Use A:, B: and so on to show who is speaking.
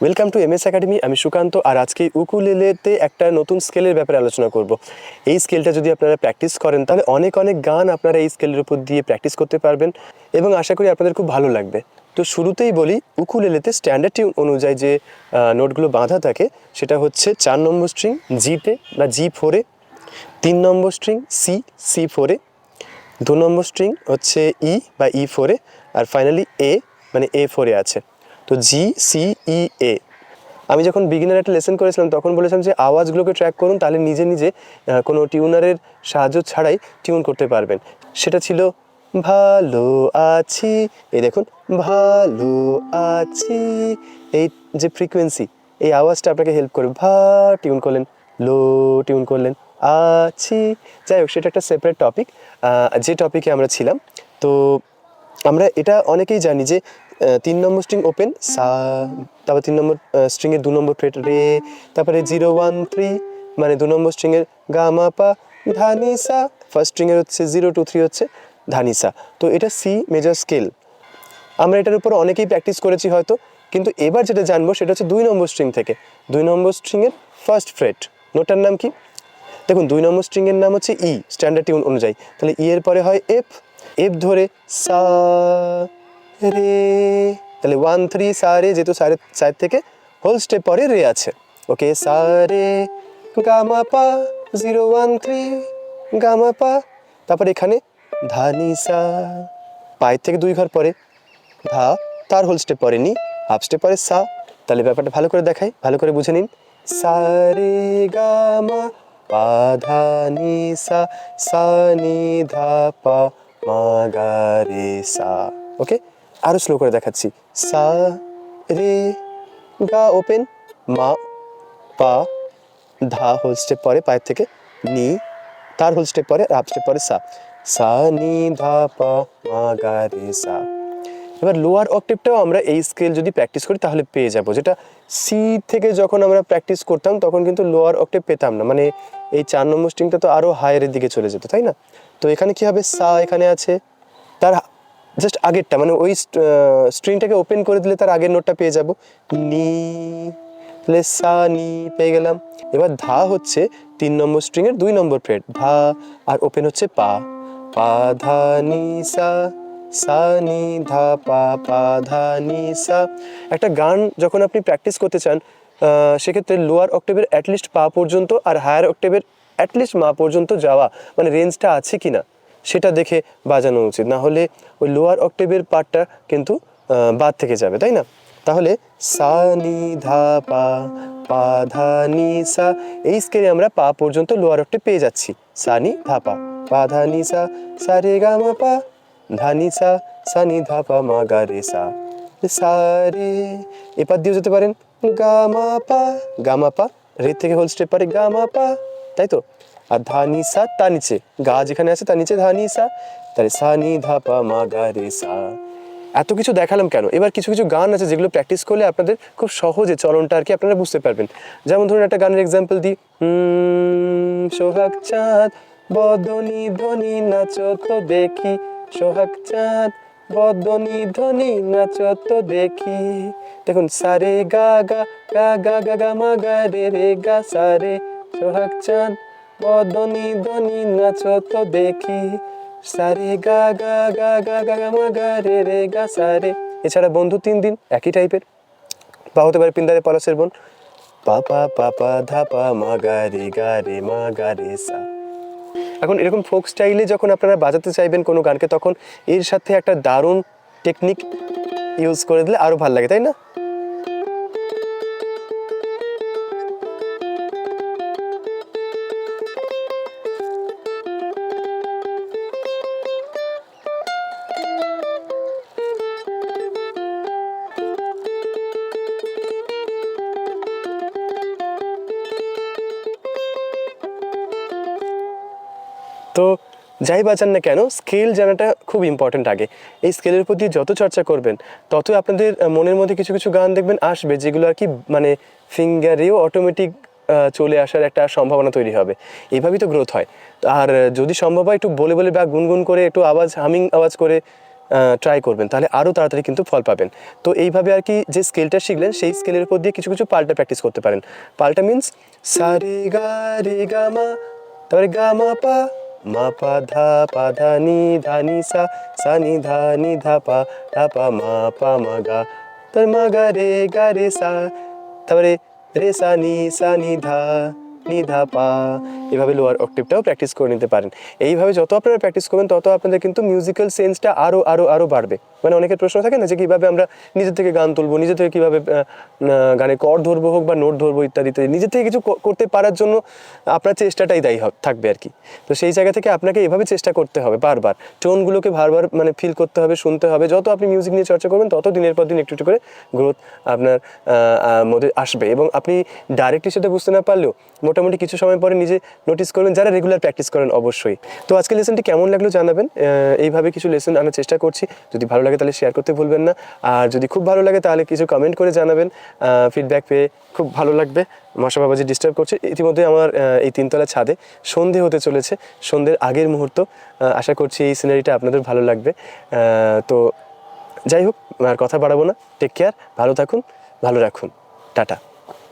A: Welcome to MS academy. আমি সুকান্ত, আর আজকে উকুলেলেতে একটা নতুন স্কেলের ব্যাপারে আলোচনা করব। এই স্কেলটা যদি আপনারা প্র্যাকটিস করেন তাহলে অনেক গান আপনারা এই স্কেলের উপর দিয়ে প্র্যাকটিস করতে পারবেন এবং আশা করি আপনাদের খুব ভালো লাগবে। তো শুরুতেই বলি, উকুলেলেতে স্ট্যান্ডার্ড টিউন অনুযায়ী যে নোটগুলো বাঁধা থাকে সেটা হচ্ছে 4 নম্বর স্ট্রিং জিতে বা G4-এ, 3 নম্বর স্ট্রিং C4-এ, 2 নম্বর স্ট্রিং হচ্ছে ই বা E4-এ, আর ফাইনালি এ মানে A4-এ আছে। তো G-C-E-A। আমি যখন বিগিনার একটা লেসন করেছিলাম তখন বলেছিলাম যে আওয়াজগুলোকে ট্র্যাক করুন, তাহলে নিজে নিজে কোনো টিউনারের সাহায্য ছাড়াই টিউন করতে পারবেন। সেটা ছিল ভালো আছি, এই দেখুন ভালো আছি, এই যে ফ্রিকোয়েন্সি, এই আওয়াজটা আপনাকে হেল্প করবে। টিউন করলেন, লো টিউন করলেন, আছি। যাই হোক, সেটা একটা সেপারেট টপিক। যে টপিকে আমরা ছিলাম, তো আমরা এটা অনেকেই জানি যে 3 নম্বর স্ট্রিং ওপেন সা, তারপর 3 নম্বর স্ট্রিংয়ের 2 নম্বর ফ্রেট রে, তারপরে 0 1 3 মানে 2 নম্বর স্ট্রিংয়ের গা মা পা ধা নি সা, ফার্স্ট স্ট্রিংয়ের হচ্ছে 0 2 3 হচ্ছে ধা নি সা। তো এটা সি মেজর স্কেল। আমরা এটার উপর অনেকেই প্র্যাকটিস করেছি হয়তো, কিন্তু এবার যেটা জানবো সেটা হচ্ছে 2 নম্বর স্ট্রিং থেকে। 2 নম্বর স্ট্রিংয়ের ফার্স্ট ফ্রেট, নোটার নাম কি? দেখুন, 2 নম্বর স্ট্রিংয়ের নাম হচ্ছে ই স্ট্যান্ডার্ড টিউন অনুযায়ী। তাহলে ই এর পরে হয় এফ, এফ ধরে সা রে, তাহলে 1 3 সা রে, যেহেতু সাইড থেকে হোল স্টেপ পরে রে আছে। ওকে, সা রে গা মা পা 0 1 3 গা মা পা, তারপর এখানে ধা নি সা, পায়ের থেকে 2 ঘর পরে ধা, তার হোল স্টেপ পরে নি, হাফ স্টেপ পরে সা। তাহলে ব্যাপারটা ভালো করে দেখাই, ভালো করে বুঝে নিন। সা রে গা মা পা ধা নি সা, সা নি ধা পা মা গা রে সা। ওকে, আরো স্লো করে দেখাচ্ছি। সা রে গা ওপেন, মা পা ধা হোল স্টেপ পরে পায়ের থেকে নি, তার হোল স্টেপ পরে, হাফ স্টেপ পরে সা, সা নি ধা পা মা গা রে সা। এবার লোয়ার অক্টেভটাও আমরা এই স্কেল যদি প্র্যাকটিস করি তাহলে পেয়ে যাব, যেটা সি থেকে যখন আমরা প্র্যাকটিস করতাম তখন কিন্তু লোয়ার অক্টেভ পেতাম না, মানে এই 4 নম্বর স্ট্রিংটা তো আরও হায়ারের দিকে চলে যেত, তাই না? তো এখানে কি হবে, সা এখানে আছে, তার জাস্ট আগেরটা মানে ওই স্ট্রিংটাকে ওপেন করে দিলে তার আগের নোটটা পেয়ে যাব, নি, তাহলে সা নি পেয়ে গেলাম। এবার ধা হচ্ছে 3 নম্বর স্ট্রিংয়ের 2 নম্বর ফ্রেট ধা, আর ওপেন হচ্ছে পা, পা ধা নি সা, সা নি ধা পা পা ধা নি সা। একটা গান যখন আপনি প্র্যাকটিস করতে চান সেক্ষেত্রে লোয়ার অক্টেভের অ্যাটলিস্ট পা পর্যন্ত আর হায়ার অক্টেভের অ্যাটলিস্ট মা পর্যন্ত যাওয়া, মানে রেঞ্জটা আছে কি না সেটা দেখে বাজানো উচিত, না হলে ওই লোয়ার অক্টেভের পার্টটা কিন্তু বাদ থেকে যাবে, তাই না? তাহলে সা নি ধা পা পা ধা নি সা, এই স্কেলে আমরা পা পর্যন্ত লোয়ার অক্টেভ পেয়ে যাচ্ছি। সা নি ধা পা পা ধা নি সা, সা রে গা মা পা ধা নি সা, সা নি ধা পা মা গা রে সা, সা রে। এপার দিয়েও যেতে পারেন, গা মা পা রে থেকে হোল স্টেপ পরে গা মা পা, তাই তো? আর ধা নি সা, তার নিচে গা যেখানে আছে তার নিচে ধা নি সা, তাহলে সা নি ধা পা মা গা রে সা। এত কিছু দেখালাম কেন? এবার কিছু কিছু গান আছে যেগুলো প্র্যাকটিস করলে আপনাদের খুব সহজে চলনটা আর কি আপনারা বুঝতে পারবেন। যেমন ধরুন একটা গানের এক্সাম্পল দিই, সোহাগ চাঁদ বদনি ধ্বনি নাচো তো দেখি, সোহাগ চাঁদ বদনি ধ্বনি নাচো তো দেখি। দেখুন, সারে গা গা গা গা গা গা মা গা রে রে গা সারে, সোহাগ চাঁদ বদনি ধ্বনি নাচো তো দেখি, সারে গা গা গা গা গা গা মা গা রে রে গা সারে। এছাড়া বন্ধু 3 দিন একই টাইপের, বা হতে পারে পিন্দারে পলাশের বোন, পা পা পা পা ধা পা মা গা রে মা গা রে সা। এখন এরকম ফোক স্টাইলে যখন আপনারা বাজাতে চাইবেন কোনো গানকে, তখন এর সাথে একটা দারুণ টেকনিক ইউজ করে দিলে আরও ভালো লাগে, তাই না? তো যাই বাজান না কেন, স্কেল জানাটা খুব ইম্পর্ট্যান্ট আগে। এই স্কেলের প্রতি যত চর্চা করবেন ততই আপনাদের মনের মধ্যে কিছু কিছু গান দেখবেন আসবে, যেগুলো আর কি মানে ফিঙ্গারেও অটোমেটিক চলে আসার একটা সম্ভাবনা তৈরি হবে। এইভাবেই তো গ্রোথ হয়। আর যদি সম্ভব হয় একটু বলে বলে বা গুনগুন করে একটু আওয়াজ হামিং আওয়াজ করে ট্রাই করবেন, তাহলে আরও তাড়াতাড়ি কিন্তু ফল পাবেন। তো এইভাবে আর কি যে স্কেলটা শিখলেন সেই স্কেলের উপর দিয়ে কিছু কিছু পাল্টা প্র্যাকটিস করতে পারেন। পাল্টা মিন্স সা রে গা মা, তারপরে গা মা পা ধা নি সা নি ধা পা মা গা, তারপরে মা গা রে সা, তারপরে রে সা নি ধা পা। এভাবে লোয়ার অক্টেভটাও প্র্যাকটিস করে নিতে পারেন। এইভাবে যত আপনারা প্র্যাকটিস করবেন তত আপনাদের কিন্তু মিউজিক্যাল সেন্সটা আরও বাড়বে। মানে অনেকের প্রশ্ন থাকে না যে কীভাবে আমরা নিজের থেকে গান তুলবো, নিজের থেকে কীভাবে গানের কর্ড ধরবো হোক বা নোট ধরবো ইত্যাদিতে, নিজের থেকে কিছু করতে পারার জন্য আপনার চেষ্টাটাই দায়ী থাকবে আর কি। তো সেই জায়গা থেকে আপনাকে এভাবে চেষ্টা করতে হবে, বারবার টোনগুলোকে বারবার মানে ফিল করতে হবে, শুনতে হবে। যত আপনি মিউজিক নিয়ে চর্চা করবেন তত দিনের পর দিন একটু একটু করে গ্রোথ আপনার মধ্যে আসবে। এবং আপনি ডাইরেক্টলি সেটা বুঝতে না পারলেও মোটামুটি কিছু সময় পরে নিজে নোটিস করবেন, যারা রেগুলার প্র্যাকটিস করেন অবশ্যই। তো আজকে লেসনটি কেমন লাগলো জানাবেন। এইভাবে কিছু লেসন আনার চেষ্টা করছি। যদি ভালো লাগে তাহলে শেয়ার করতে ভুলবেন না। আর যদি খুব ভালো লাগে তাহলে কিছু কমেন্ট করে জানাবেন। ফিডব্যাক পেয়ে খুব ভালো লাগবে। মশা বাবাজি ডিস্টার্ব করছে ইতিমধ্যে আমার এই তিনতলা ছাদে। সন্ধে হতে চলেছে, সন্ধ্যের আগের মুহূর্ত। আশা করছি এই সিনারিটা আপনাদের ভালো লাগবে। তো যাই হোক, আর কথা বাড়াবো না। টেক কেয়ার, ভালো থাকুন, ভালো রাখুন, টাটা।